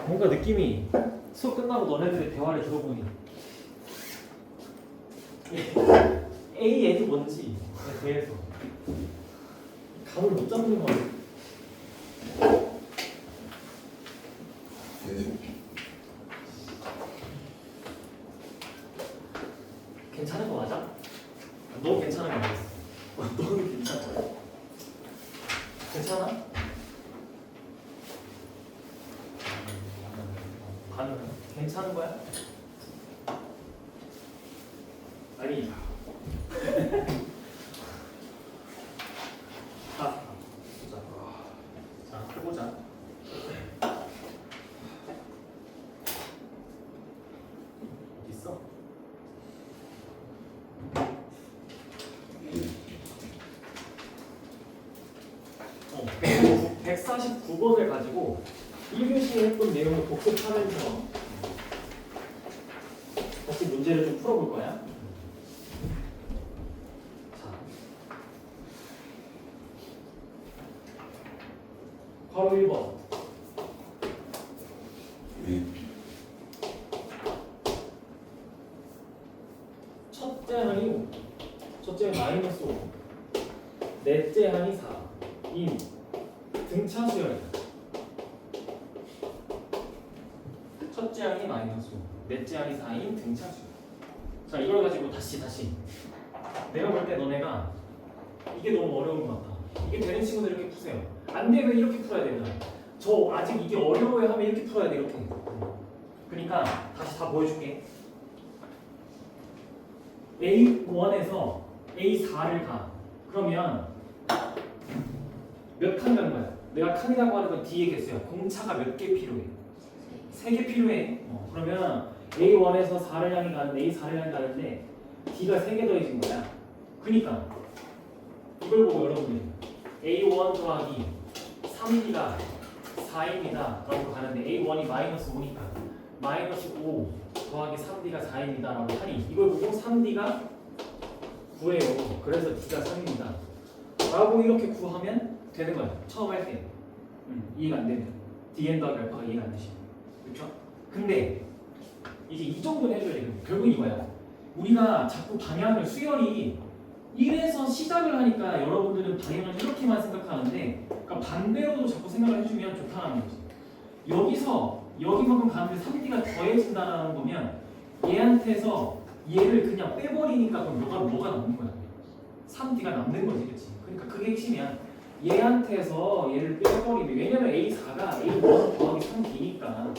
뭔가 느낌이 수업 끝나고 너네들의 대화를 들어보니 A 애도 뭔지에 대해서 감을 못 잡는 거 같아. 괜찮은 거 맞아? 너 괜찮은 거 알겠어. 너는 괜찮아? 괜찮아? 반응 괜찮은 거야? 아니 자 해보자. 어디 있어? 149번을 가지고 1교시에 했던 내용을 복습하면서 다시 문제를 좀 풀어볼 거야. 자, 바로 1번. 첫째 항이 마이너스 5, 넷째 항이 4, 인 등차 수열이다. 첫째 항이 마이너스 5, 넷째 항이 4인 등차 수열. 자, 이걸 가지고 다시 내가 볼 때 너네가 이게 너무 어려운 것 같아. 이게 되는 친구들 이렇게 푸세요. 안 되면 이렇게 풀어야 되잖아. 저 아직 이게 어려워요 하면 이렇게 풀어야 돼. 이렇게. 그러니까 다시 다 보여줄게. A1에서 A4를 가. 그러면 몇 칸 가는 거야? 내가 칸이라고 하는 건 D의 개수야. 공차가 몇 개 필요해? 3개 필요해. 그러면 A1에서 4를 향해 가는데 A4를 향해 가는데 D가 3개 더해진 거야. 그러니까 이걸 보고 여러분들이 A1 더하기 3D가 4입니다 라고 가는데 A1이 마이너스 5니까 마이너스 5 더하기 3D가 4입니다 라고 하니 이걸 보고 3D가 9예요. 그래서 D가 3입니다 라고 이렇게 구하면 되는 거야. 처음 할 때. 이해가 안 되면 Dn 더하기 알파가 이해가 안 되시면. 그렇죠? 근데 이제 이 정도는 해줘야 돼. 결국 이거야. 우리가 자꾸 방향을 수열이 1에서 시작을 하니까 여러분들은 방향을 이렇게만 생각하는데 그러니까 반대로도 자꾸 생각을 해주면 좋다는 거지. 여기서 여기만큼 가는데 3D가 더해진다는 거면 얘한테서 얘를 그냥 빼버리니까 그럼 뭐가 남는 거야? 3D가 남는 거지, 그렇지? 그러니까 그게 핵심이야. 얘한테서 얘를 빼버리면 왜냐면 A4가 A1 더하기 3D니까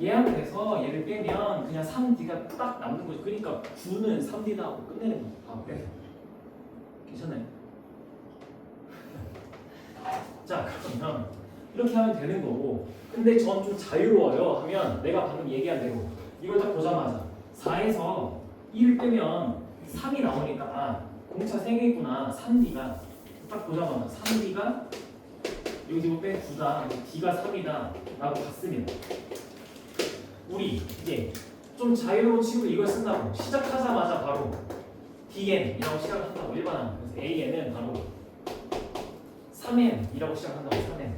얘한테서 얘를 빼면 그냥 3D가 딱 남는 거지. 그러니까 9는 3D다 하고 끝내는 거야. 다 빼서. 괜찮나요? 자, 그러면 이렇게 하면 되는 거고 근데 전 좀 자유로워요 하면 내가 방금 얘기한 대로 이걸 딱 보자마자 4에서 1을 빼면 3이 나오니까 아, 공차 3개 있구나. 3D가 딱 보자마자 3D가 여기서 빼 9다. D가 3이다 라고 봤으면 우리 이제 좀 자유로운 친구 이걸 쓴다고 시작하자마자 바로 DN이라고 시작을 한다고 일반화는. 그래서 AN은 바로 3N이라고 시작한다고 3N.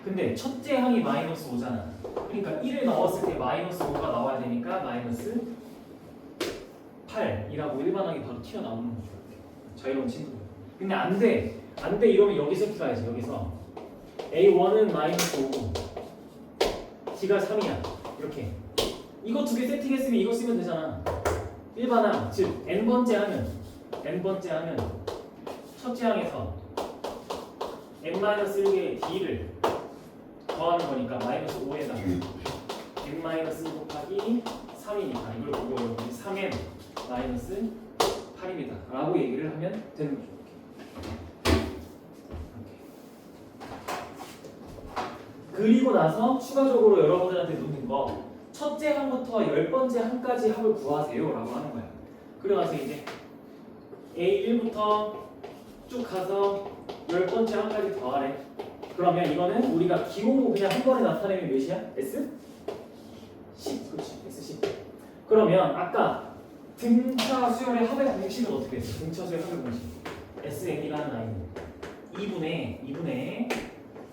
근데 첫째 항이 마이너스 5잖아. 그러니까 1을 넣었을 때 마이너스 5가 나와야 되니까 마이너스 8이라고 일반항이 바로 튀어나오는 거죠. 자유로운 친구들. 근데 안 돼 이러면 여기서 풀어야지. 여기서 A1은 마이너스 5고 D가 3이야. 이렇게 이거 두 개 세팅했으면 이거 쓰면 되잖아. 일반항, 즉 n번째 하면 첫째 항에서 n-1개의 D를 더하는 거니까 마이너스 5에다가 n-1 곱하기 3이니까 이걸 보고 여러분이 3n 마이너스 8입니다 라고 얘기를 하면 되는 거죠. 그리고 나서 추가적으로 여러분들한테 묻는 거 첫째 항부터 10번째 항까지 합을 구하세요 라고 하는 거야. 그래가서 이제 A1부터 쭉 가서 10번째 항까지 더하래. 그러면 이거는 우리가 기호로 그냥 한 번에 나타내면 몇이야? S? 10. 그렇지. S10. 그러면 아까 등차 수열의 합의 공식은 어떻게 했어? 등차 수열 합의 공식 SN이라는 아이는 2분의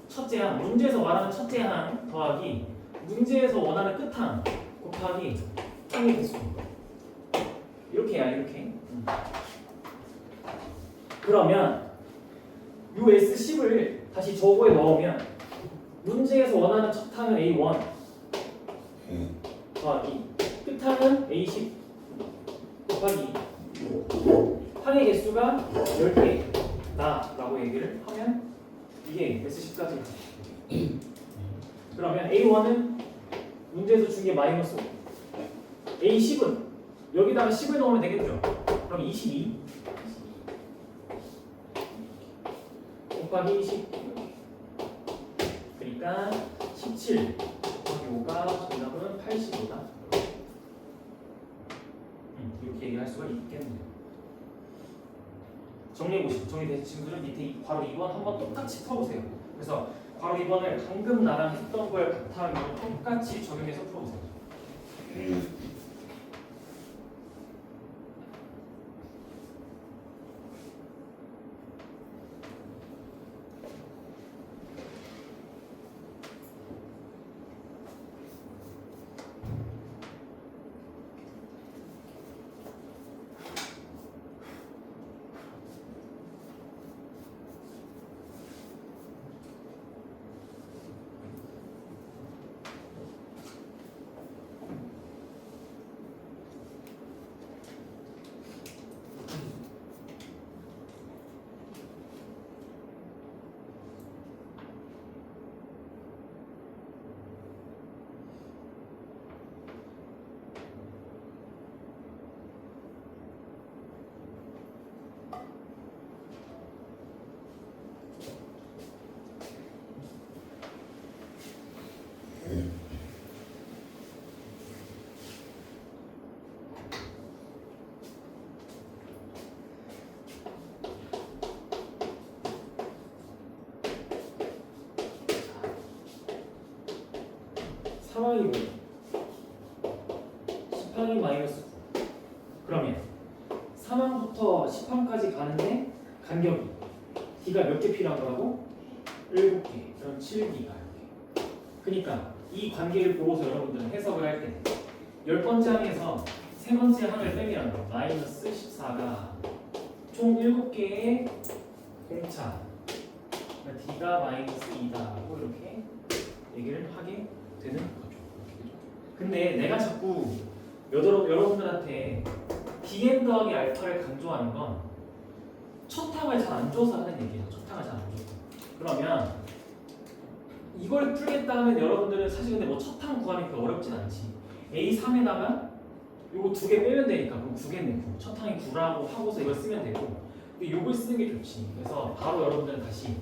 첫째 항, 문제에서 말하는 첫째 항 더하기 문제에서 원하는 끝항 곱하기 항의 개수 이렇게 해야 이렇게. 그러면 요 S10을 다시 저거에 넣으면 문제에서 원하는 첫 항은 A1 더하기 끝항은 A10 곱하기 항의 개수가 10개다 라고 얘기를 하면 이게 S10까지 그러면 A1은 문제에서 준 게 마이너스 5 A10은 여기다가 10을 넣으면 되겠죠. 그럼 22 곱하기 10 그러니까 17 곱하기 5가 정답은 85다. 이렇게 얘기할 수가 있겠네요. 정리해보시고 정리되신 친구들은 밑에 괄호 2번 한번 똑같이 풀어보세요. 그래서 괄호 2번을 방금 나랑 했던 걸 바탕으로 똑같이 적용해서 풀어보세요. 3항이 10항이 마이너스 9 그러면 3항부터 10항까지 가는데 간격이 D가 몇 개 필요한 거라고? 7개 그럼 7D가 이렇게 그러니까 이 관계를 보고서 여러분들은 해석을 할 때 10번째 항에서 세 번째 항을 빼면 마이너스 14가 총 7개의 공차 그러니까 D가 마이너스 2다라고 이렇게 얘기를 하게 되는 거죠. 근데 내가 자꾸 여러분들한테 Dn 더하기 알파를 강조하는 건 첫 항을 잘 안 줘서 하는 얘기예요. 첫 항을 잘 안 줘서. 그러면 이걸 풀겠다 하면 여러분들은 사실 근데 뭐 첫 항 구하니까 어렵진 않지. A3에다가 요거 2개 빼면 되니까 그럼 9겠네. 첫 항이 9라고 하고서 이걸 쓰면 되고 근데 요걸 쓰는 게 좋지. 그래서 바로 여러분들은 다시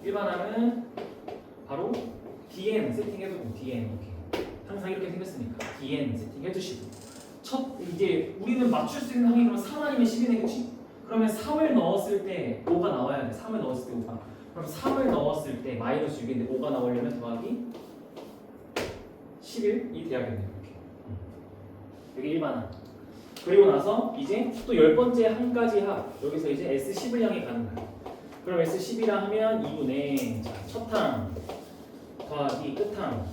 일반항은 바로 DN 세팅해두고 DN 이렇게 항상 이렇게 생겼으니까 DN 세팅해두시고 첫 이제 우리는 맞출 수 있는 항이 그러면 3 아니면 10이겠지? 그러면 3을 넣었을 때 5가 나와야 돼. 3을 넣었을 때 5가 그럼 3을 넣었을 때 마이너스 6인데 5가 나오려면 더하기 11이 돼야겠네요. 이렇게 이게 일반항 그리고 나서 이제 또 10번째 항까지 합 여기서 이제 S10을 향해 가는 거야. 그럼 S10이라 하면 2분의 첫 항 더하기 끝항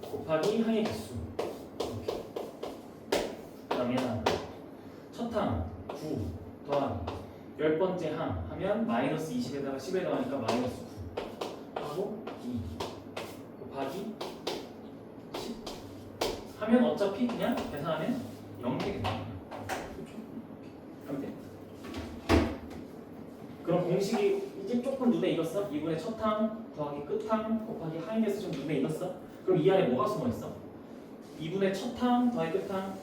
곱하기 항의 개수 이렇게. 그러면 첫항 9 더하기 10번째 항 하면 마이너스 20에다가 10에 더하니까 마이너스 9 하고 2 곱하기 10 하면 어차피 그냥 계산하면 0 되겠네요. 그렇죠? 하면 돼. 그럼 공식이 이제 조금 눈에 익었어? 2분의 첫항 더하기 끝항 곱하기 항의 개수 좀 눈에 익었어? 그럼 이 안에 뭐가 숨어 있어? 2분의 첫항 더하기 끝항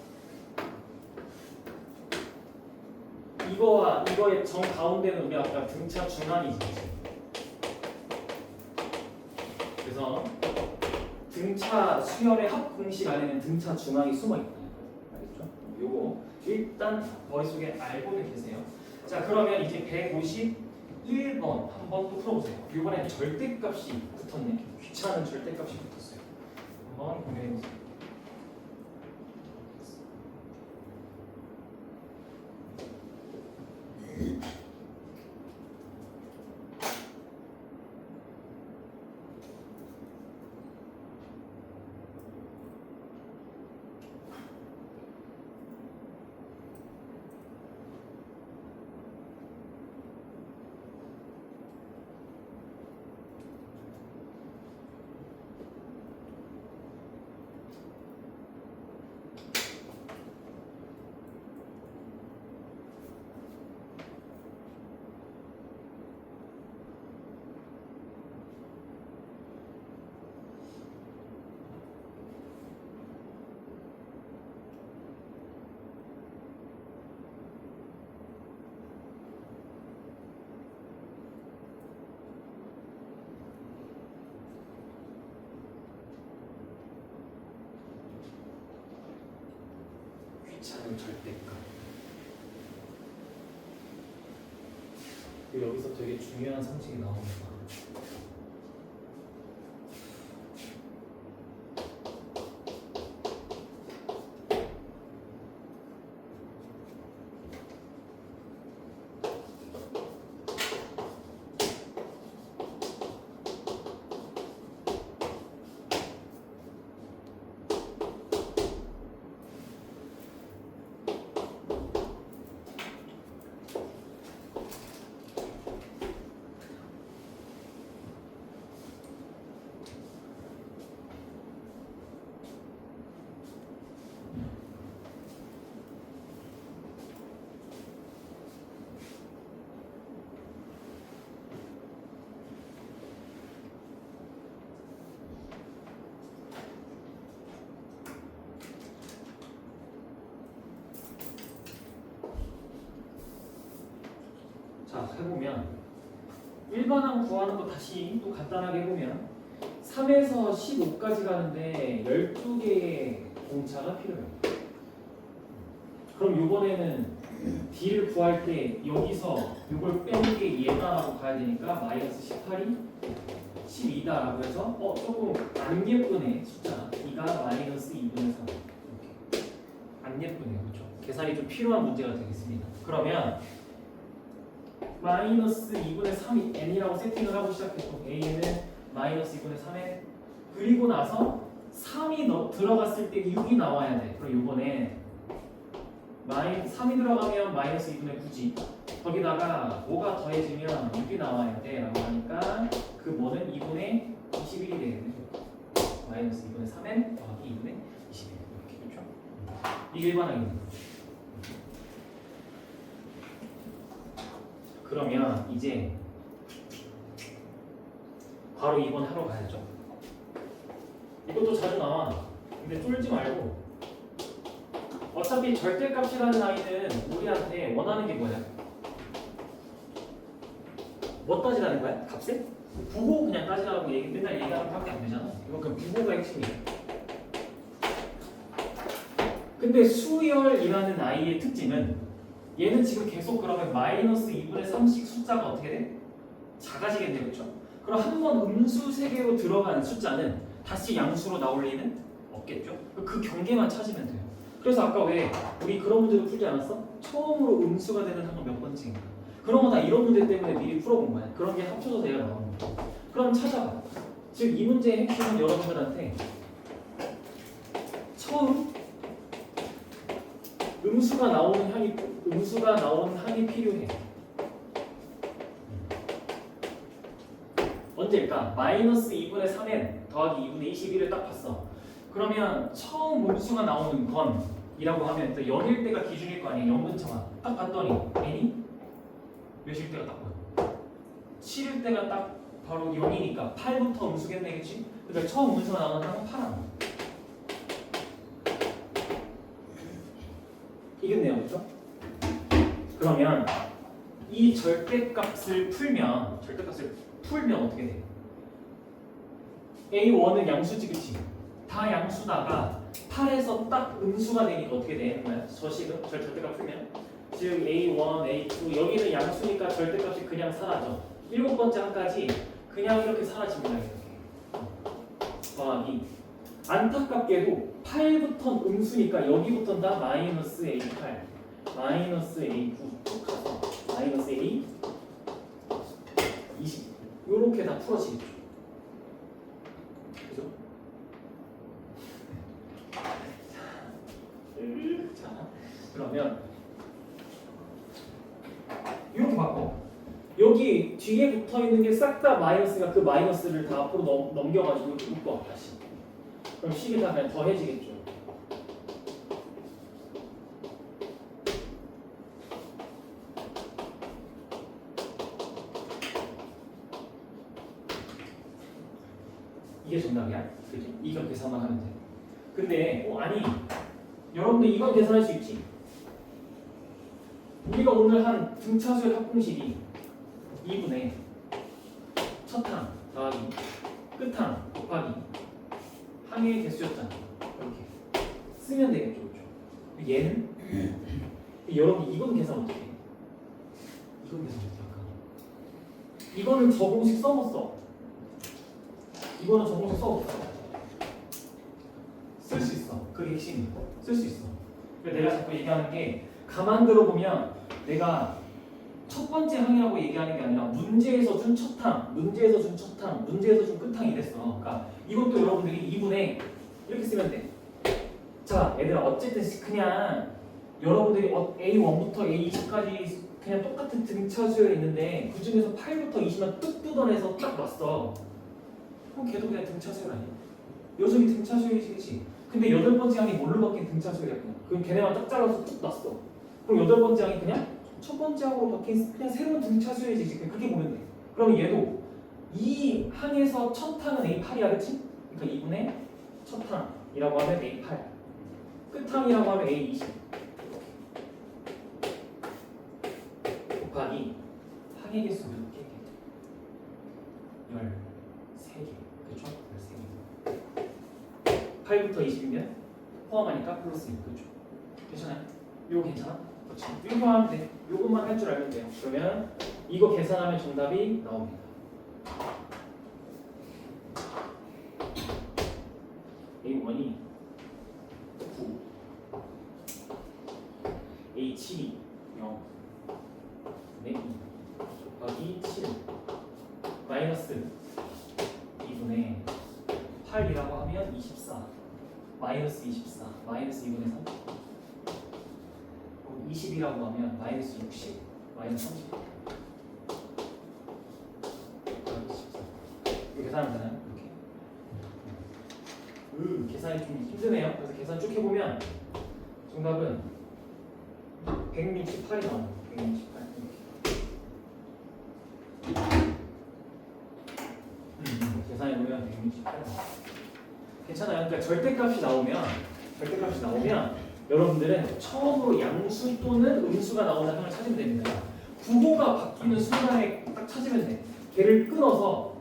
이거와 이거의 정 가운데는 우리 아까 등차 중항이지. 그래서 등차 수열의 합 공식 안에는 등차 중항이 숨어 있다. 알겠죠? 요거 일단 머릿속에 알고는 계세요. 자 그러면 이제 151번 한번 또 풀어보세요. 이번엔 절대값이 붙었네. 귀찮은 절대값이 붙었어요. 한번 고려해보세요. 귀찮은 절대값. 여기서 되게 중요한 상식이 나옵니다. 자, 해보면 일반항 구하는 거 다시 또 간단하게 해보면 3에서 15까지 가는데 12개의 공차가 필요해요. 그럼 이번에는 D를 구할 때 여기서 이걸 빼는 게 얘다라고 가야 되니까 마이너스 18이 12다라고 해서 조금 안 예쁘네 숫자. D가 마이너스 2분의 3 이렇게 안 예쁘네요. 그렇죠? 계산이 좀 필요한 문제가 되겠습니다. 그러면 마이너스 2분의 3이 n이라고 세팅을 하고 시작했고 a는 마이너스 2분의 3n 그리고 나서 3이 들어갔을 때 6이 나와야 돼. 그럼 이번에 3이 들어가면 마이너스 2분의 9지 거기다가 5가 더해지면 6이 나와야 돼 라고 하니까 그 뭐는 2분의 21이 되겠네. 마이너스 2분의 3n 더하기 2분의 21 이렇게 그렇죠? 이게 일반항입니다. 그러면 이제 바로 2번 하러 가야죠. 이것도 자주 나와. 근데 쫄지 말고 어차피 절대값이라는 아이는 우리한테 원하는 게 뭐야? 뭐 따지라는 거야? 값을? 부호 그냥 따지라고 맨날 얘기하는 밖에 안 되잖아. 이건 그럼 부호가 핵심이야. 근데 수열이라는 아이의 특징은 얘는 지금 계속 그러면 마이너스 2분의 3씩 숫자가 어떻게 돼? 작아지겠네, 그렇죠? 그럼 한 번 음수 세개로 들어간 숫자는 다시 양수로 나올 리는 없겠죠? 그 경계만 찾으면 돼요. 그래서 아까 왜 우리 그런 문제도 풀지 않았어? 처음으로 음수가 되는 항은 몇 번째인가? 그런 거 다 이런 문제 때문에 미리 풀어본 거야. 그런 게 합쳐서 내가 나오는 거야. 그럼 찾아봐. 즉 이 문제의 핵심은 여러분들한테 처음 음수가 나오는 항이 필요해. 언제일까? 마이너스 2분의 3n 더하기 2분의 21을 딱 봤어. 그러면 처음 음수가 나오는 건이라고 하면 또 0일 때가 기준일 거 아니에요. 0근처가 딱 봤더니 n이 몇일 때가 딱 보여? 7일 때가 딱 바로 0이니까 8부터 음수겠네, 그치? 그러니까 처음 음수가 나오는 항은 8항. 이겠네요, 그렇죠? 그러면 이 절대값을 풀면 어떻게 돼? A1은 양수지, 그치? 다 양수다가 8에서 딱 음수가 되니까 어떻게 되는 거야? 저식은 절대값 풀면 즉 A1, A2 여기는 양수니까 절대값이 그냥 사라져. 7번째 항까지 그냥 이렇게 사라집니다. 이렇게 더하기 안타깝게도 8부터 음수니까 여기부터는 다 마이너스 A8 마이너스 A9 쭉 가서 마이너스 A 20 요렇게 다 풀어지겠죠. 그죠? 그러면 이렇게 바꿔. 여기 뒤에 붙어 있는 게 싹 다 마이너스가 그 마이너스를 다 앞으로 넘겨가지고 이렇게 묶어 다시. 그럼 식이 다 그냥 더해지겠죠. 이게 정답이야? 그지? 이거 계산만 하면 돼. 근데 아니 여러분들 이건 계산할 수 있지. 우리가 오늘 한 등차수의 합공식이 2분의 첫항 더하기 끝항 곱하기 항의 개수였잖아. 이렇게 쓰면 되겠죠, 그렇죠? 얘는 여러분 이건 계산 어떻게 해? 이건 계산 어떻게 할까? 이거는 저 공식 써봤어. 이거는 저 공식 써봤어. 쓸 수 있어. 그게 핵심이야. 쓸 수 있어. 그래서 내가 자꾸 얘기하는 게 가만 들어보면 내가 첫 번째 항이라고 얘기하는 게 아니라 문제에서 준 첫 항, 문제에서 준 첫 항, 문제에서 준 끝 항이 됐어. 그러니까 이것도 여러분들이 2분의 이렇게 쓰면 돼. 자, 얘들아 어쨌든 그냥 여러분들이 A1부터 A20까지 그냥 똑같은 등차수에 있는데 그 중에서 8부터 20만 뚝 뜯어내서 딱 놨어. 그럼 걔도 그냥 등차수열 아니야? 요즘이 등차수열이지, 그치? 근데 여덟 번째 항이 뭘로 바뀐 등차수열이야 그냥. 그럼 걔네만 딱 잘라서 뚝 놨어. 그럼 여덟 번째 항이 그냥 첫 번째 항으로 바뀐 그냥 새로운 등차수열이지. 그냥 그렇게 보면 돼. 그럼 얘도 이 항에서 첫 항은 A8이야, 그치? 그러니까 2분의 첫 항이라고 하면 A8, 끝 항이라고 하면 A20 곱하기 항의 개수 몇 개? 13개. 그쵸? 13개. 8부터 20이면 포함하니까 플러스 6. 그쵸? 괜찮아요? 이거 괜찮아? 그렇지. 이렇게 하면 돼. 이것만 할 줄 알면 돼요. 그러면 이거 계산하면 정답이 나옵니다. A1이 9, A7이 0, 네, 2 곱하기 7 마이너스 2분의 8이라고 하면 24 마이너스 24 마이너스 2분의 3 20이라고 하면 마이너스 60 마이너스 30 이렇게 계산하면 되나요? 이렇게 계산이 좀 힘드네요. 그래서 계산 쭉 해보면 정답은 168이 나옵니다. 168 계산해보면 168 나옵니다. 괜찮아요. 그러니까 절대값이 나오면 여러분들은 처음으로 양수 또는 음수가 나오는 항을 찾으면 됩니다. 부호가 바뀌는 순간에 딱 찾으면 돼. 걔를 끊어서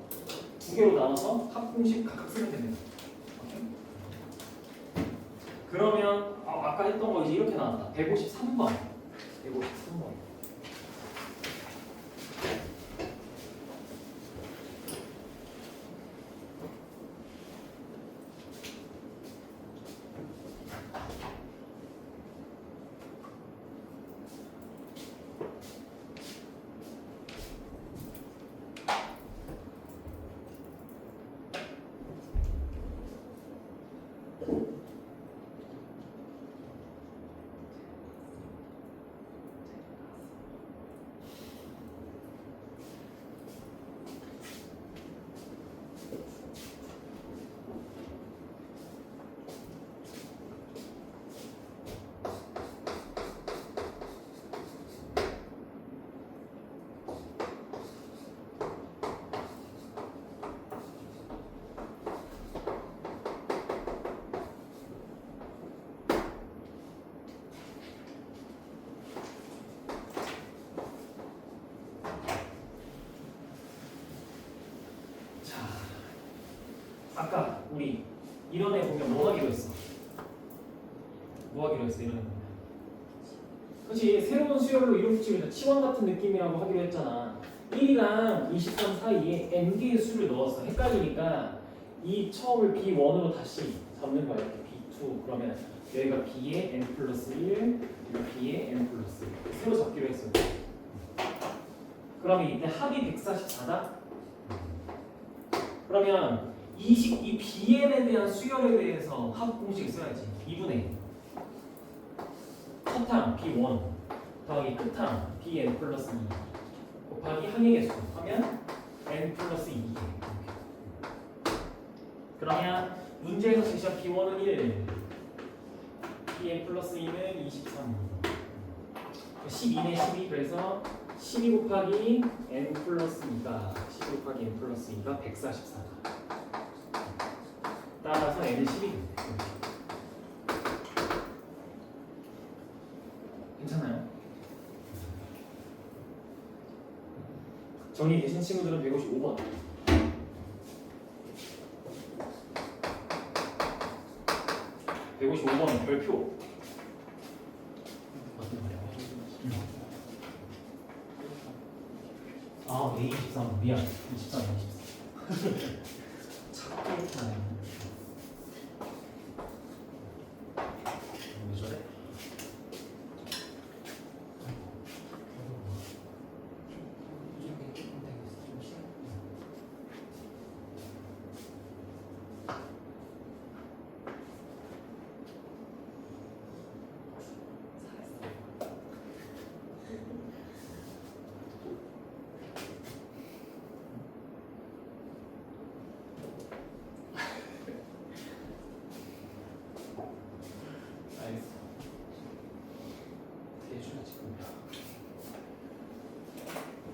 두 개로 나눠서 합공식 각각 쓰면 됩니다. 그러면 아까 했던 거 이제 이렇게 나왔다. 153번. 153번. 아까 우리 이런 애 보면 뭐 하기로 했어? 이런 애 보면. 그렇지. 새로운 수열로 이름 붙이면서 치원 같은 느낌이라고 하기로 했잖아. 1이랑 23 사이에 n개의 수를 넣었어. 헷갈리니까 이 처음을 B1으로 다시 잡는 거야. 이렇게 B2 그러면 여기가 B의 n 플러스 1, 여기가 B의 n 플러스 1 새로 잡기로 했어. 그러면 이때 합이 144다? 그러면 이 BN에 대한 수열에 대해서 합 공식을 써야지. 2분의 첫항 B1 더하기 끝항 Bn 플러스 2 곱하기 항의 개수 하면 n 플러스 2개. 그러면 문제에서 제시한 B1은 1, Bn 플러스 2는 23, 12네 12. 그래서 12 곱하기 n 플러스 2가 12 곱하기 n 플러스 2가 144다. 따라서 n은 12. 괜찮아요? 정리되신 친구들은 155번. 별표. 어떤 말이야? 아, A23 미안. 23, 24. 작게 했잖아요. 왜 저래?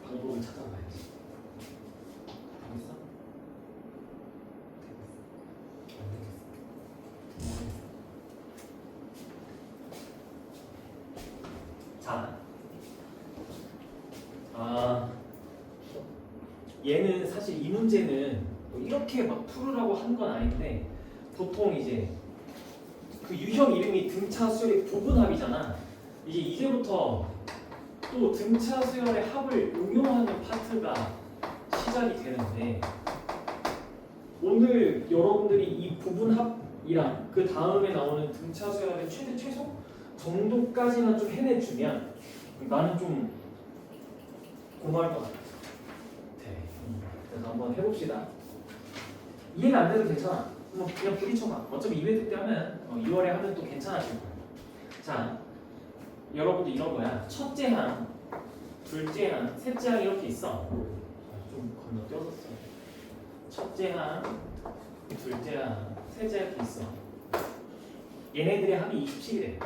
방법을 찾아봐야지. 되겠어? 안 되겠어. 자, 얘는 사실 이 문제는 뭐 이렇게 막 풀으라고 한 건 아닌데 보통 이제 그 유형 이름이 등차 수열의 부분합이잖아. 이제부터 또 등차 수열의 합을 응용하는 파트가 시작이 되는데 오늘 여러분들이 이 부분합이랑 그 다음에 나오는 등차 수열의 최소 정도까지만 좀 해내주면 나는 좀 고마울 것 같아. 그래서 한번 해봅시다. 이해가 안 돼도 괜찮아. 뭐 그냥 부딪혀봐. 어차피 2회 때 하면 2월에 하면 또 괜찮아질 거야. 자, 여러분도 이런 거야. 첫째 항, 둘째 항, 셋째 항 이렇게 있어. 좀 건너뛰어졌어. 첫째 항, 둘째 항, 셋째 항 이렇게 있어. 얘네들의 합이 27이래.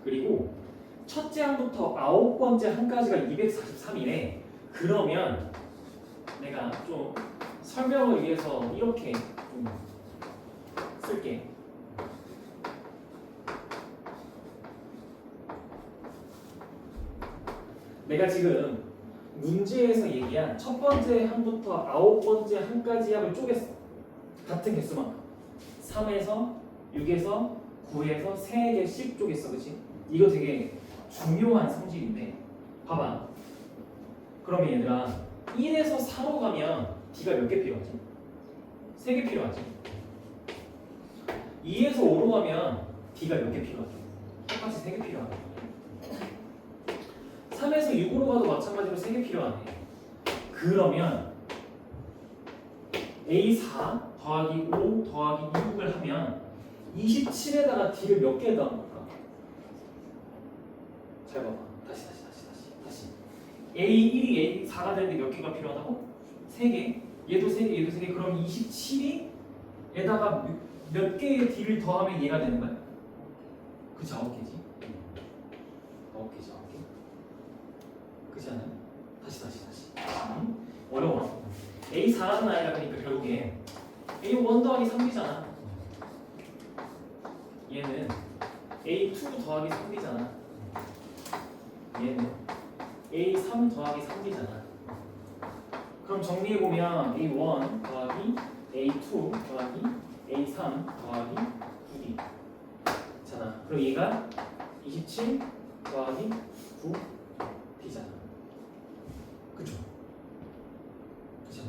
그리고 첫째 항부터 9번째 항까지가 243이래. 그러면 내가 좀 설명을 위해서 이렇게 좀 쓸게. 내가 지금 문제에서 얘기한 첫 번째 항부터 9번째 항까지 합을 쪼갰어. 같은 개수만큼. 3에서 6에서 9에서 3개씩 쪼갰어. 그치? 이거 되게 중요한 성질인데 봐봐. 그러면 얘들아 1에서 4로 가면 D가 몇 개 필요하지? 3개 필요하지. 2에서 5로 가면 D가 몇 개 필요하지? 똑같이 3개 필요하네. 3에서 6으로 가도 마찬가지로 3개 필요하네. 그러면 A4 더하기 5 더하기 6을 하면 27에다가 D를 몇 개 더한 걸까? 잘 봐봐. 다시. A1이 A4가 되는데 몇 개가 필요하다고? 3개. 얘도 3개, 얘도 3개. 그럼 27이 에다가 몇 개의 D를 더하면 얘가 되는 거야? 그치, 9개지. 9개지, 9개. 그치 않아요? 다시. 어려워. A4라는 아이가 그러니까 결국에 A1 더하기 3B잖아. 얘는 A2 더하기 3B잖아. 얘는 A3 더하기 3B잖아. 그럼 정리해보면 A1 더하기 A2 더하기 A3 더하기 9B 잖아. 그럼 얘가 27 더하기 9B잖아. 그쵸? 그잖아.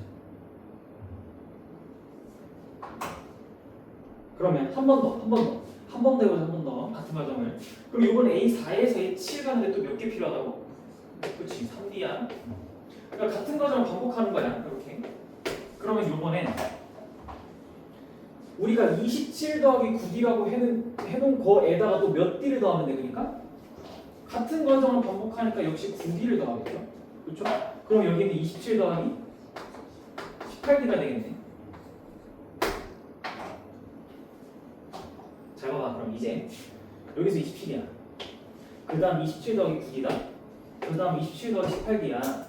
그러면 한 번 더 해보자. 같은 과정을. 그럼 이번 A4에서 A7 가는데 또 몇 개 필요하다고? 그렇지, 3D야. 그러니까 같은 과정을 반복하는 거야. 이렇게. 그러면 이번엔 우리가 27 더하기 9D라고 해놓은 거에다가 또 몇 D를 더하면 돼. 그러니까 같은 과정을 반복하니까 역시 9D를 더하겠죠. 그렇죠? 그럼 여기는 27 더하기 18D가 되겠네. 잘 봐봐. 그럼 이제 여기서 27이야. 그 다음 27 더하기 9D다. 그 다음 27 더하기 18D야.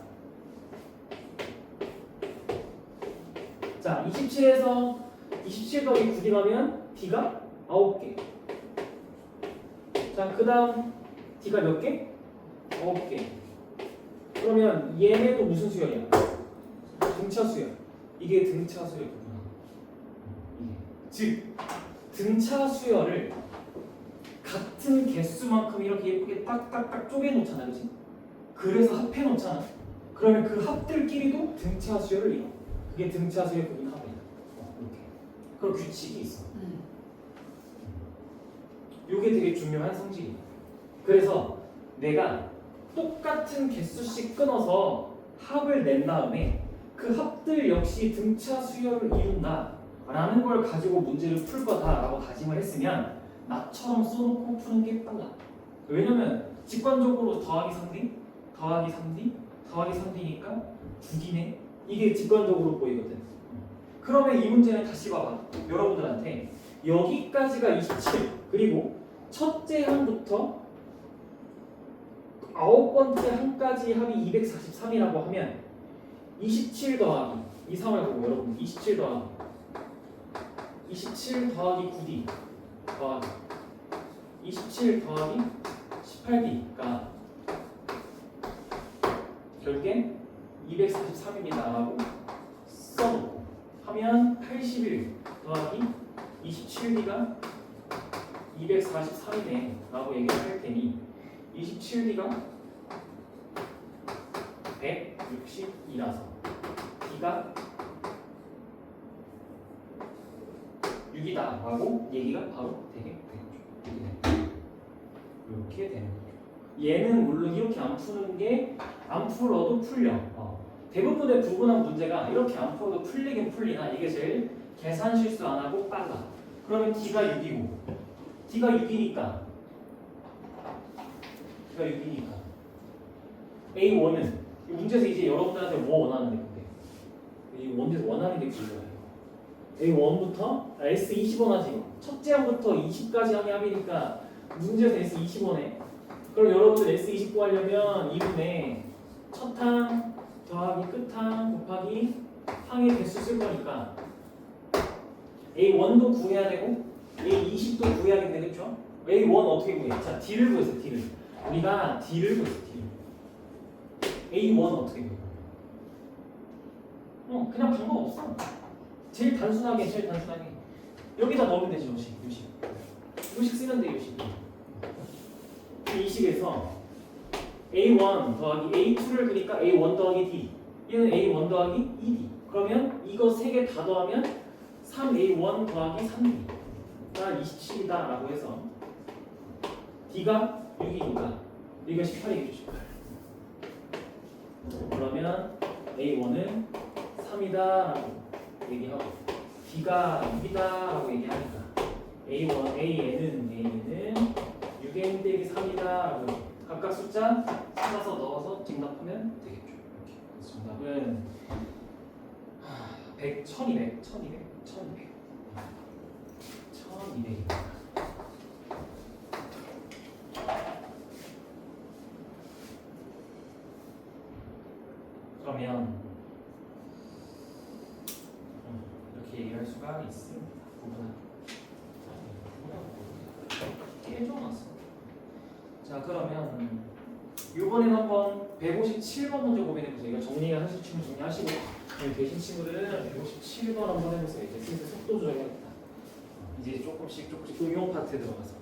자, 27에서 27 더하기 9D 가면 D가 9개. 자, 그 다음 D가 몇 개? 9개. 그러면 얘네도 무슨 수열이야? 등차 수열. 이게 등차 수열이구나. 즉, 등차 수열을 같은 개수만큼 이렇게 예쁘게 딱딱딱 쪼개놓잖아, 그렇지? 그래서 합해놓잖아. 그러면 그 합들끼리도 등차 수열을 이뤄. 그게 등차 수열 부분 합이야. 이렇게. 그런 규칙이 있어. 이게 되게 중요한 성질이야. 그래서 내가 똑같은 개수씩 끊어서 합을 낸 다음에 그 합들 역시 등차 수열을 이룬다 라는 걸 가지고 문제를 풀 거다라고 다짐을 했으면 나처럼 써놓고 푸는 게 빨라. 왜냐면 직관적으로 더하기 3D, 더하기 3D, 더하기 3D니까 2D네. 이게 직관적으로 보이거든. 그러면 이 문제는 다시 봐봐. 여러분들한테 여기까지가 27 그리고 첫째 항부터 9번째 항까지 합이 243이라고 하면 27 더하기 이 상을 보고 여러분 27 더하기 9D 더하기 27 더하기 18D가 결국엔 243입니다 라고 써놓고 하면 81 더하기 27D가 243이네 라고 얘기를 할 테니 27D가 160이라서 D가 6이다 라고 얘기가 바로 되게 되죠. 이렇게 되는 거죠. 얘는 물론 이렇게 안 푸는 게 안 풀어도 풀려. 대부분의 구분한 문제가 이렇게 안 풀어도 풀리긴 풀리나 이게 제일 계산 실수 안 하고 빨라. 그러면 D가 6이고 D가 6이니까 A1은 문제에서 이제 여러분들한테 뭐 원하는데 근데 이 문제에서 원하는 게 불려요. A1부터 S20 원하지. 첫째 항부터 20까지 항이 합이니까 문제에서 S20원에. 그럼 여러분들 S20 구하려면 2분의 첫 항 더하기 끝 항 곱하기 항의 개수 쓸 거니까 A1도 구해야 되고 A20도 구해야겠네, 그렇죠? A1 어떻게 구해? 자, D를 구했어, D를. 우리가 D를 구했어, D를. A1 어떻게 구해? 그냥 방법 없어. 제일 단순하게 여기다 넣으면 되지, 요식 쓰면 돼, 요식. 이 식에서 A1 더하기 A2를 그러니까 A1 더하기 D 얘는 A1 더하기 2D 그러면 이거 3개 다 더하면 3A1 더하기 3D가 27이다 라고 해서 D가 6이니까 이거 18이겠죠. 18 그러면 A1은 3이다 라고 얘기하고 D가 6이다 라고 얘기하니까 A는 6n 빼기 3이다 라고 각각 숫자 찾아서 넣어서 정답하면 되겠죠. 이렇게. 그래서 정답은 1200 1200입니다. 그러면 이렇게 얘기할 수가 있습니다. 깨져놨어. 자, 그러면 이번엔 한번 157번 문제 고민해보세요. 이거 정리하실 친구 정리하시고 계신 친구들은 157번 한번 해보세요. 이제 슬슬 속도 조절해야겠다. 이제 조금씩 응용 파트에 들어가서.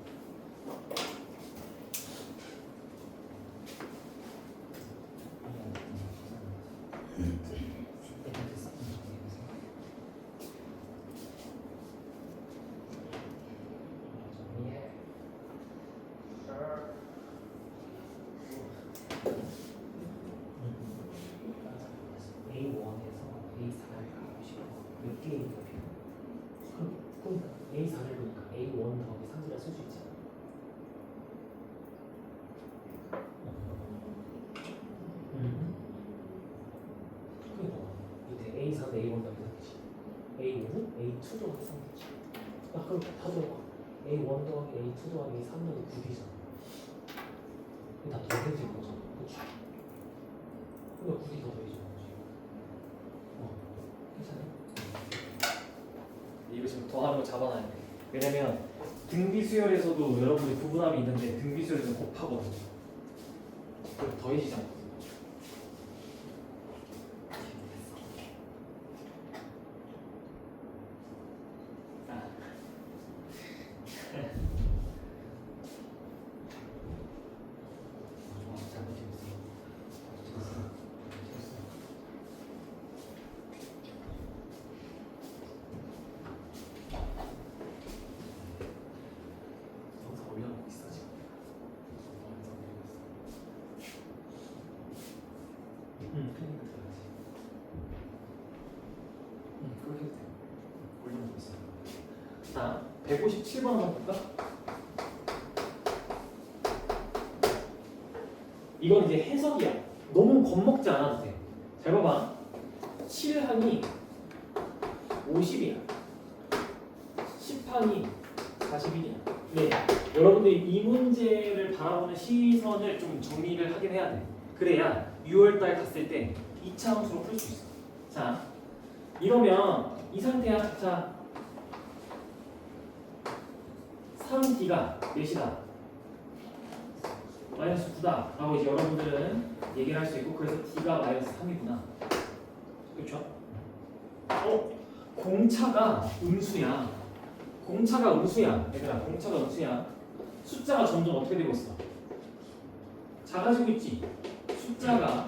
A1에서 A4를 가고 싶어. 몇 개의 목표? 그럼 A4를 보니까 A1 더하기 3이라 쓸 수 있잖아. 그러니까 밑에 A4는 A1 더하기 3이지. A5는 A2 더하기 3이지. 야, 그럼 다 들어가. A1 더하기 A2 더하기 3은 9이잖아. 다 더해질 거잖아. 그치? 그러니까 9이 더 더해지는 거지. 괜찮아? 이거 지금 더하는 거 잡아놔야 돼. 왜냐면 등비수열에서도 여러분이 부분함이 있는데 등비수열에서는 곱하거든. 그럼 더해지잖아. 자, 157번 한번 볼까? 이건 이제 해석이야. 너무 겁먹지 않아도 돼. 잘 봐봐. 7항이 50이야. 10항이 41이야. 네, 여러분들이 이 문제를 바라보는 시선을 좀 정리를 하긴 해야 돼. 그래야 6월달 갔을 때 2차 함수로 풀 수 있어. 자, 이러면 이 상태야. 자, 3D가 몇이다? 마이너스 9다 라고 이제 여러분들은 얘기를 할 수 있고, 그래서 D가 마이너스 3이구나. 그렇죠? 공차가 음수야. 공차가 음수야. 얘들아, 공차가 음수야. 숫자가 점점 어떻게 되고 있어? 작아지고 있지? 숫자가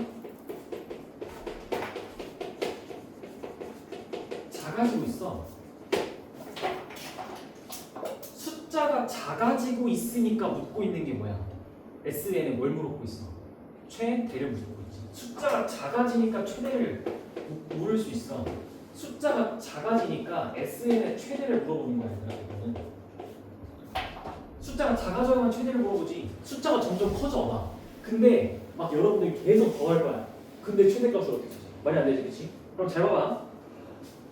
작아지고 있어. 숫자가 작아지고 있으니까 묻고 있는 게 뭐야? SN에 뭘 물었고 있어? 최대를 물고 있지. 숫자가 작아지니까 최대를 물을 수 있어. 숫자가 작아지니까 SN의 최대를 물어보는 거야. 이거는 숫자가 작아져야만 최대를 물어보지. 숫자가 점점 커져. 근데 막 여러분들이 계속 더 할 거야. 근데 최대값을 어떻게 찾지? 말이 안 되지, 그렇지? 그럼 잘 봐봐.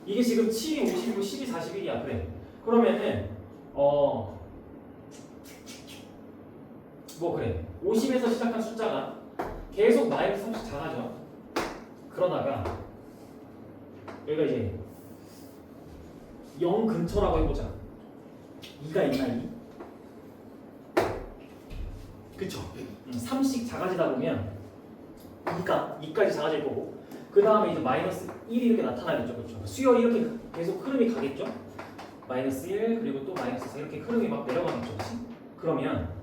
이게 지금 7이 50이고 10이 41이야. 그래. 그러면은 뭐 그래. 50에서 시작한 숫자가 계속 마이너스 30 작아져. 그러다가 여기가 이제 0 근처라고 해보자. 2가 있나 2? 그쵸? 3씩 작아지다 보면 2까지 작아질 거고, 그 다음에 이제 마이너스 1이 이렇게 나타나겠죠. 그렇죠? 수열이 이렇게 계속 흐름이 가겠죠? 마이너스 1 그리고 또 마이너스 4 이렇게 흐름이 막 내려가겠죠. 그렇지? 그러면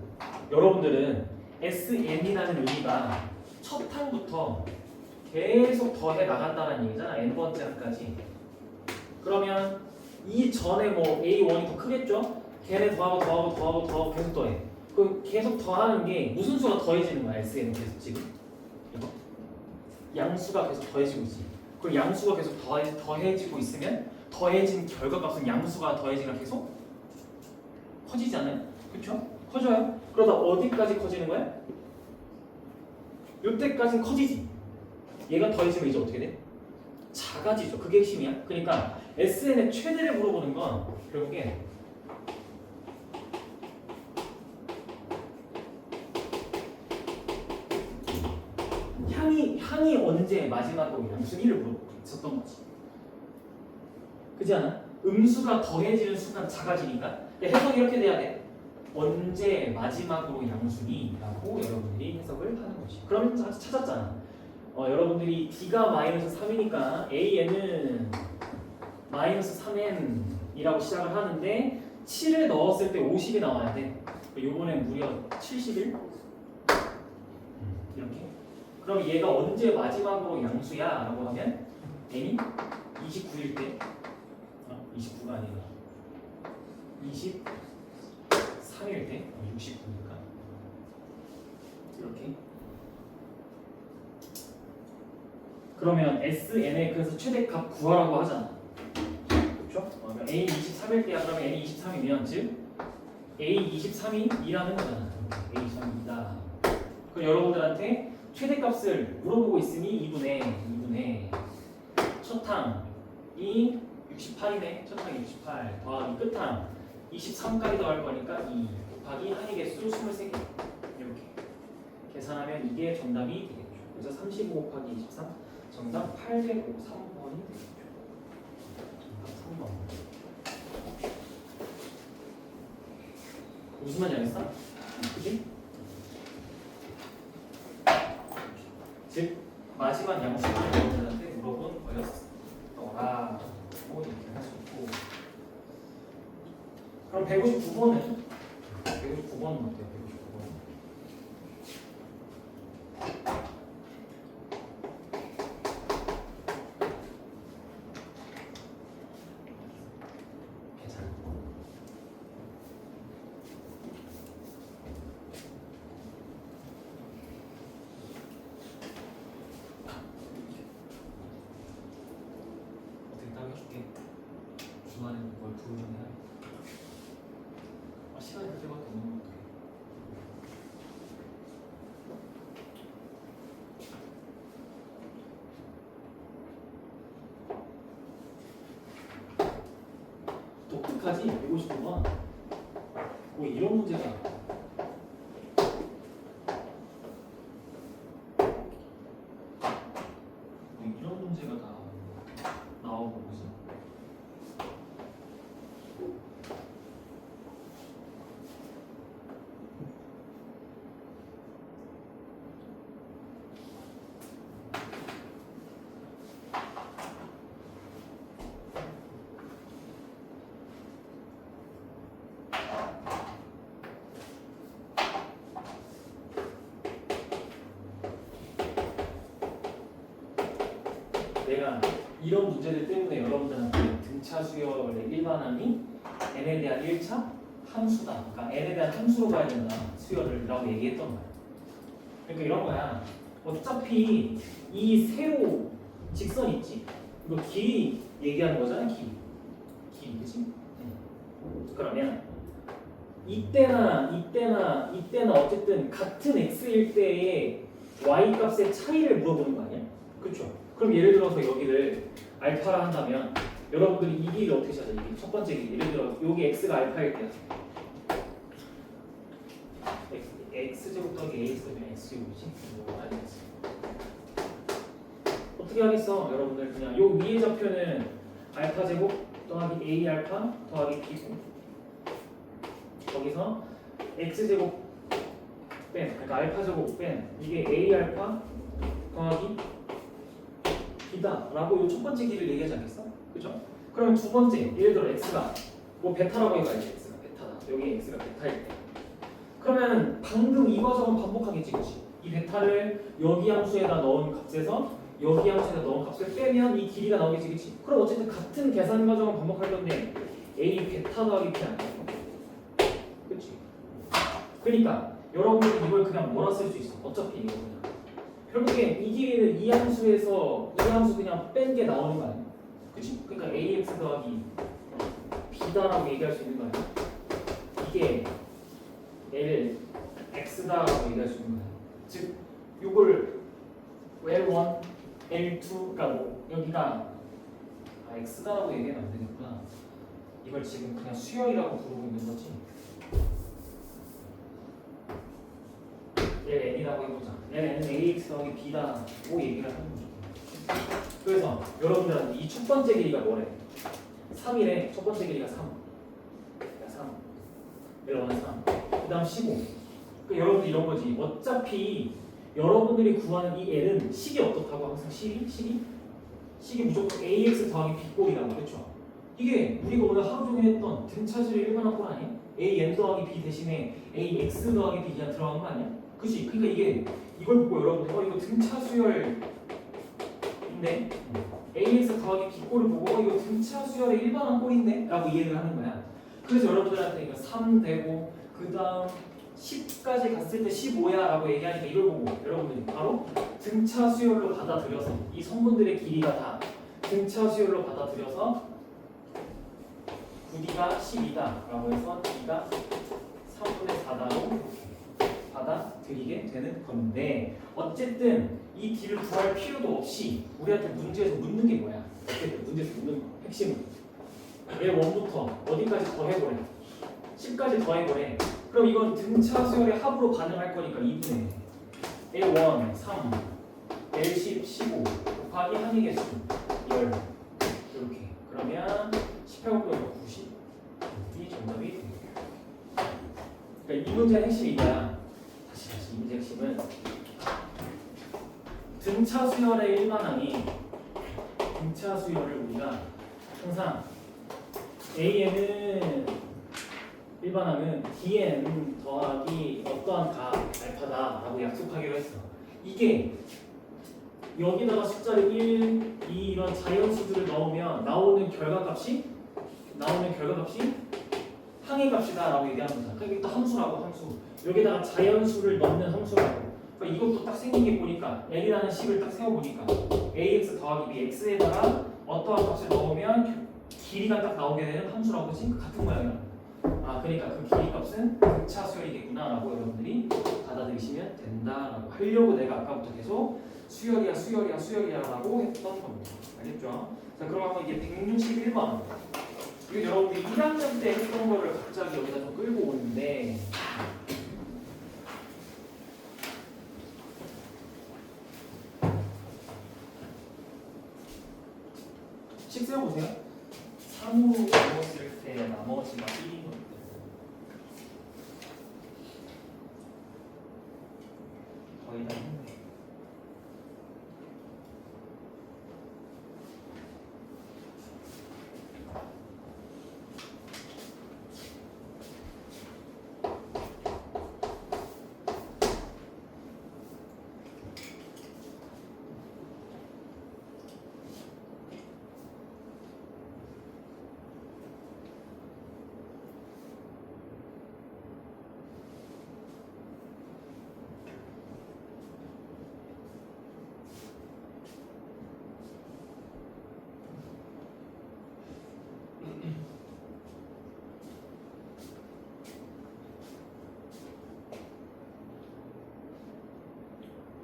여러분들은 SN이라는 의미가 첫 항부터 계속 더해 나간다는 얘기잖아. n번째 항까지. 그러면 이 전에 뭐 A1이 더 크겠죠? 걔네 더하고 계속 더해. 그 계속 더하는 게 무슨 수가 더해지는 거야? SN은 계속 지금 이거 양수가 계속 더해지고 있지. 그럼 양수가 계속 더해지고 있으면 더해진 결과값은 양수가 더해지면 계속 커지지 않아요? 그렇죠? 커져요. 그러다 어디까지 커지는 거야? 이때까지는 커지지. 얘가 더해지면 이제 어떻게 돼? 작아지죠. 그게 핵심이야. 그러니까 SN의 최대를 물어보는 건 결국에 향이 언제 마지막으로 양순위를 물어보고 있었던 거지. 그렇지 않아? 음수가 더해지는 순간 작아지니까 해석이 이렇게 돼야 돼. 언제 마지막으로 양순이라고 여러분들이 해석을 하는 거지. 그럼 찾았잖아. 여러분들이 D가 마이너스 3이니까 AN은 마이너스 3N이라고 시작을 하는데 7을 넣었을 때 50이 나와야 돼. 요번엔 무려 71? 이렇게. 그럼 얘가 언제 마지막으로 양수야? 라고 하면 N이 29일 때 29가 아니라 23일 때 69니까 이렇게. 그러면 SN의 그래서 최대값 구하라고 하잖아. 그렇죠? 그러면 A 23일 때야. 그러면 N 23이면 즉 A 23이 2라는 거잖아. A 23이다. 그럼 여러분들한테 최대값을 물어보고 있으니 2분의 첫항이 68이네. 첫항이 68 더하기 끝항 23까지 더할 거니까 2 곱하기 항의 개수 23개 이렇게 계산하면 이게 정답이 되겠죠. 그래서 35 곱하기 23 정답 803번이 되겠죠. 정답 3번. 무슨 말인지 알겠어? 그지? 즉 마지막 양식을 여러분들한테 물어본 거였더라. 이렇게 할 수 있고. 그럼 159번은? 159번은 어때요? 159번. 괜찮아. 어떻게 딱 해줄게. 주말에는 뭘 부르면 해야겠다. 시간이 그때밖에 없는 것 같아. 독특하지? 159번. 뭐 이런 문제가 뭐 이런 문제가 다 나오고 그지? 내가 이런 문제들 때문에 여러분들한테 등차 수열의 일반항이 n에 대한 1차 함수다. 그러니까 n에 대한 함수로 봐야 된다. 수열을 라고 얘기했던 거야. 그러니까 이런 거야. 어차피 이 세로 직선 있지? 이거 길이 얘기하는 거잖아. 길이. 그치? 그러면 이때나 어쨌든 같은 x일 때의 y 값의 차이를 물어보는 거 아니야? 그렇죠? 그럼 예를 들어서 여기를 알파라 한다면 여러분들이 이 길을 어떻게 찾아? 이게 첫 번째 길. 예를 들어 여기 x가 알파일 때야. x제곱 더하기 ax제곱이면 x제곱이지? 어떻게 하겠어? 여러분들 그냥 요 위의 좌표는 알파 제곱 더하기 a 알파 더하기 b고 거기서 x제곱 뺀 그러니까 알파 제곱 뺀 이게 a 알파 더하기 b다 라고 요 첫 번째 길을 얘기하지 않겠어? 그죠? 그러면 두 번째 예를 들어 x가 뭐 베타라고 해봐야지. x가 베타다. 여기 x가 베타일 때 그러면 방금 이 과정은 반복하겠지. 그치? 이 베타를 여기 함수에다 넣은 값에서 여기 함수에다 넣은 값을 빼면 이 길이가 나오겠지. 그치? 그럼 어쨌든 같은 계산 과정은 반복할 건데 a 베타 더하기 b 아니야? 그치? 그러니까 여러분들이 이걸 그냥 뭐라 쓸 수 있어. 어차피 이거 그냥 결국에 이 길이는 이 함수에서 이 함수 그냥 뺀 게 나오는 거 아니야? 그치? 그러니까 ax 더하기 b다라고 얘기할 수 있는 거 아니야? 이게 L x다라고 얘기할 수 있는 거야. 즉 요걸 L1, L2 그러니까 뭐 여기가 x다라고 얘기하면 안 되겠구나. 이걸 지금 그냥 수열이라고 부르고 있는 거지. LN이라고 해보자. LN은 AX 더하기 B다고 얘기를 하는 거죠. 그래서 여러분들한테 이 첫 번째 길이가 뭐래? 3이래. 첫 번째 길이가 3. 3. L1은 3. 그 다음 15. 그러니까 여러분들 이런 거지. 어차피 여러분들이 구하는 이 L은 식이 어떻다고 항상 식이 무조건 AX 더하기 B꼴이라고 그랬죠. 이게 우리가 오늘 하루 종일 했던 등차수열 일반항꼴 아니야? AN 더하기 B 대신에 AX 더하기 B 그냥 들어간 거 아니야? 그치? 그러니까 이게 이걸 보고 여러분들 이거 등차수열인데 AX 더하기 B꼴을 보고 이거 등차수열의 일반항꼴인데? 라고 이해를 하는 거야. 그래서 여러분들한테 이거 3 되고 그 다음 10까지 갔을 때 15야 라고 얘기하니까 이걸 보고 여러분들이 바로 등차 수열로 받아들여서 이 성분들의 길이가 다 등차 수열로 받아들여서 2D가 12다 라고 해서 D가 3분의 4다로 받아들이게 되는 건데 어쨌든 이 D를 구할 필요도 없이 우리한테 문제에서 묻는 게 뭐야? 문제에서 묻는 거 핵심은 A1부터 어디까지 더해보래? 10까지 더해보래. 그럼 이건 등차 수열의 합으로 반응할 거니까 2분의 A1 3 L10 15 곱하기 항의 개수 10 이렇게. 그러면 18곱하기 90 이 정답이 됩니다. 그러니까 이 문제의 핵심이 이거야. 다시 이 문제 핵심은 등차 수열의 일반항이 등차 수열을 우리가 항상 AN은 일반항은 DN 더하기 어떠한 값 알파다라고 약속하기로 했어. 이게 여기다가 숫자를 1, 2 이런 자연수들을 넣으면 나오는 결과값이 항의값이다라고 얘기하는 거잖아. 그게 또 함수라고 함수. 여기다가 자연수를 넣는 함수라고. 그러니까 이것도 딱 생긴 게 보니까 L이라는 식을 딱 세워보니까 AX 더하기 B X에다가 어떠한 값을 넣으면 길이가 딱 나오게 되는 함수라고 그치? 같은 모양이야. 아 그러니까 그 길이 값은 등차 수열이겠구나 라고 여러분들이 받아들이시면 된다라고 하려고 내가 아까부터 계속 수열이야 라고 했던 겁니다. 알겠죠? 자 그럼 한번 이게 161번 이거 여러분들이 1학년 때 했던 거를 갑자기 여기다 좀 끌고 오는데 식 세워보세요. 3으로 나눴을 때 나머지가 1인 겁니다. 거의 다 했네.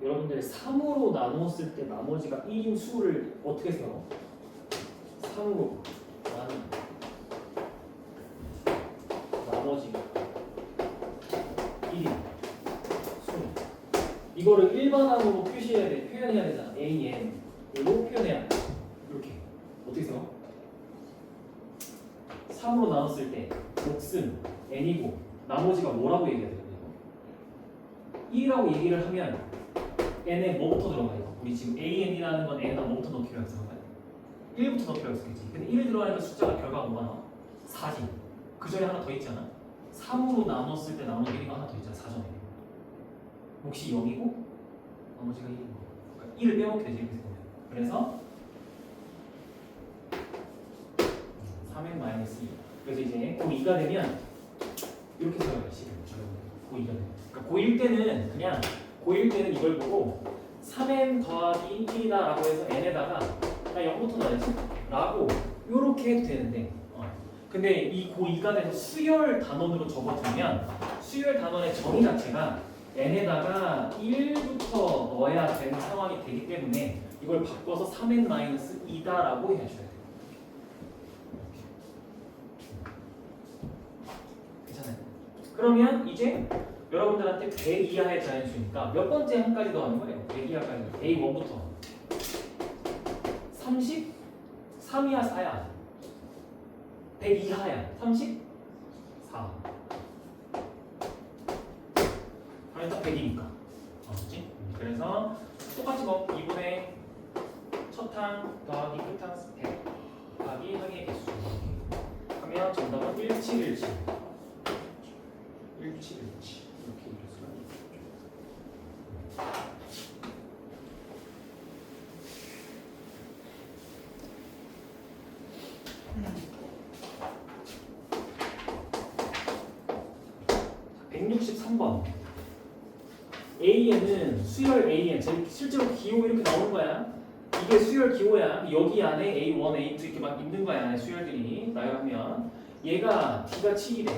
여러분들이 3으로 나눴을 때 나머지가 1인 수를 어떻게 세워? 3으로 나머지가 1인 수 이거를 일반항으로 표현해야 되잖아. AN으로 표현해야 돼. 이렇게 어떻게 세워? 3으로 나눴을 때 몫은 n이고 나머지가 뭐라고 얘기해야 돼요? 1이라고 얘기를 하면 n에 뭐부터 들어가요? 우리 지금 AN이라는 건 n에다 뭐부터 넣기로 했어? 1부터 넣기로 했었겠지. 근데 1 들어가니까 숫자가 결과가 뭐가 나와? 4지. 그 전에 하나 더 있잖아. 3으로 나눴을 때 나오는 1이 하나 더 있잖아. 4전에. 혹시 0이고 나머지가 1이고. 그러니까 1을 빼먹게 되지 이렇게 생각하면. 그래서 3n-2. 그래서 이제 고2가 되면 이렇게 써야 돼. 지금 고2가 되면. 그러니까 고1 때는 그냥 고1 때는 이걸 보고 3n 더하기 1이다 라고 해서 n에다가 그냥 0부터 넣어야지 라고 요렇게 해도 되는데 근데 이 고2가 돼서 수열 단원으로 적어두면 수열 단원의 정의 자체가 n에다가 1부터 넣어야 되는 상황이 되기 때문에 이걸 바꿔서 3n-2다 라고 해줘야 돼요. 괜찮아요? 그러면 이제 여러분들한테 100 이하의 자연수니까 몇 번째 항까지 더하는 거예요? 100 이하까지. A1부터 30? 3이야 4야? 100 이하야. 34. 그러면 딱 100이니까. 그렇지? 그래서 똑같이 뭐 2분의 첫항 더하기 끝항 100 더하기 항의 개수 하면 정답은 1717. 1717. 이렇게 이룰 수가 있죠. 163번 AN은 수열 AN 실제로 기호 이렇게 나오는 거야. 이게 수열 기호야. 여기 안에 A1, A2 이렇게 막 있는 거야. 안에 수열들이 나열하면 얘가 D가 7이래.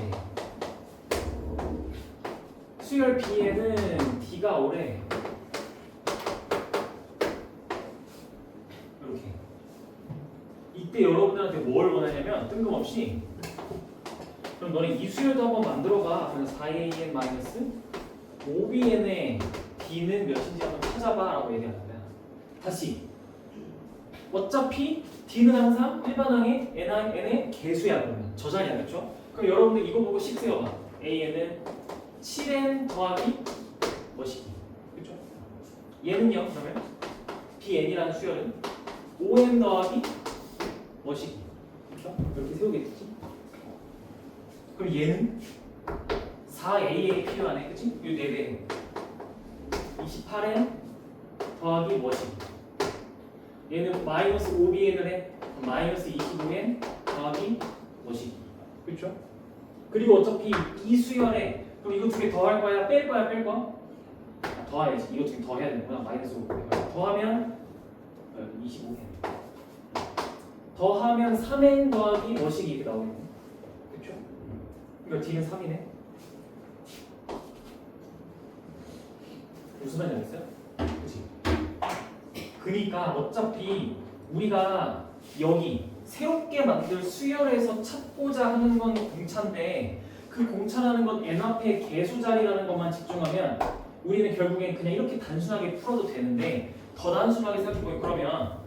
수열 B에는 D가 5래. 이렇게. 이때 여러분들한테 뭘 원하냐면 뜬금없이 그럼 너네 이 수열도 한번 만들어봐. 그래서 4AN 마이너스 5BN의 D는 몇인지 한번 찾아봐 라고 얘기하는 거야. 다시 어차피 D는 항상 일반항의 N의 개수야. 그러면 저 자리야. 그렇죠? 그럼 여러분들 이거 보고 식 세워봐. AN은 7N 더하기 뭐시기. 그렇죠? 얘는요. 그러면 BN이라는 수열은 5N 더하기 뭐시기. 그렇죠? 이렇게 세우겠지? 그럼 얘는 4AN이 필요하네. 그치? 이 4배 28N 더하기 뭐시기. 얘는 마이너스 5BN을 해. 마이너스 25N 더하기 뭐시기. 그렇죠? 그리고 어차피 이 수열에 그럼 이거 두 개 더 할 거야? 뺄 거야? 뺄 거야? 더해야지. 이거 두 개 더 해야 되는구나. 마이너스 5. 더하면 25N. 더하면 3N 더하기 뭐시기 이렇게 나오겠네. 그렇죠? 이거 D는 3이네. 무슨 말인지 알겠어요? 그치? 그니까 어차피 우리가 여기 새롭게 만들 수열에서 찾고자 하는 건 공차인데 그 공차라는 건 n 앞에 개수 자리라는 것만 집중하면 우리는 결국엔 그냥 이렇게 단순하게 풀어도 되는데 더 단순하게 생각해보면 그러면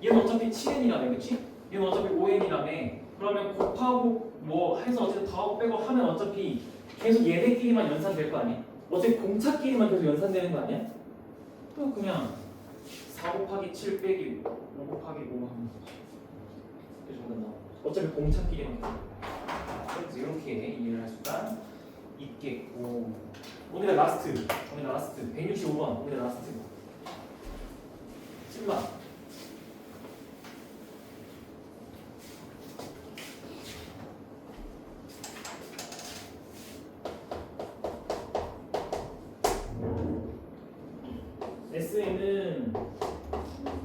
얘는 어차피 7n이라며 그치? 얘는 어차피 5n이라며 그러면 곱하고 뭐 해서 어쨌든 더하고 빼고 하면 어차피 계속 얘네끼리만 연산될 거 아니야? 어차피 공차끼리만 계속 연산되는 거 아니야? 또 그냥 4 곱하기 7 빼기 5 곱하기 5 하면 되지. 그 정도 나와. 어차피 공차끼리만 그래서 이렇게 이해를 할 수가 있겠고 오늘의 라스트 165번 오늘의 라스트 7번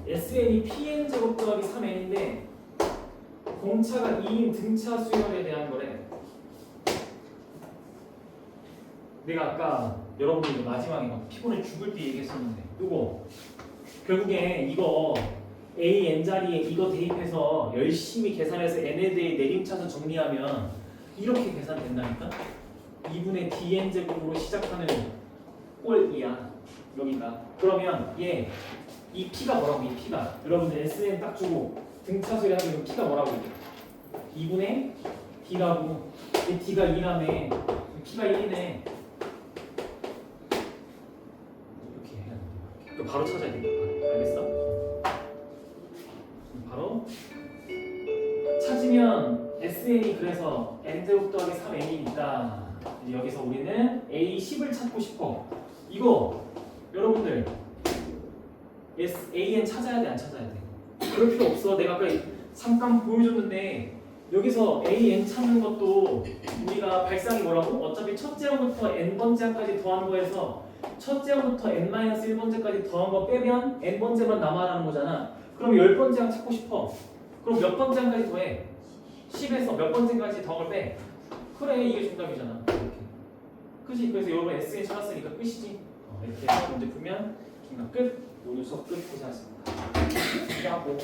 SN이 PN 제곱 더하기 3N인데 공차가 2인 등차 수열에 대한 거래. 내가 아까 여러분들 마지막에 막 피곤해 죽을 때 얘기했었는데 이거 결국에 이거 AN 자리에 이거 대입해서 열심히 계산해서 N에 대해 내림차수 정리하면 이렇게 계산된다니까? 2분의 DN 제곱으로 시작하는 꼴이야 여기가. 그러면 얘 이 P가 뭐라고? 이 P가 여러분들 SN 딱 주고 등차수에 하면 P가 뭐라고? 2분의 D라고. 이 D가 2라며 P가 1이네. 이렇게 해야 돼. 이거 바로 찾아야 돼. 알겠어? 바로 찾으면 SN이 그래서 N제곱 더하기 3N이니까 여기서 우리는 A10을 찾고 싶어. 이거 여러분들 AN 찾아야 돼? 안 찾아야 돼? 그럴 필요 없어. 내가 아까 잠깐 보여줬는데 여기서 AN 찾는 것도 우리가 발상이 뭐라고? 어차피 첫째 항부터 n번째 항까지 더한 거에서 첫째 항부터 n-1번째까지 더한 거 빼면 n번째만 남아라는 거잖아. 그럼 10번째 항 찾고 싶어. 그럼 몇 번째 항까지 더해? 10에서 몇 번째까지 더한 걸 빼? 그래 이게 정답이잖아. 이렇게. 그치? 그래서 여러분 SN 찾았으니까 끝이지. 이렇게 해서 문제 풀면 정답 끝. 오늘 수업 끝. 고생하셨습니다. 하고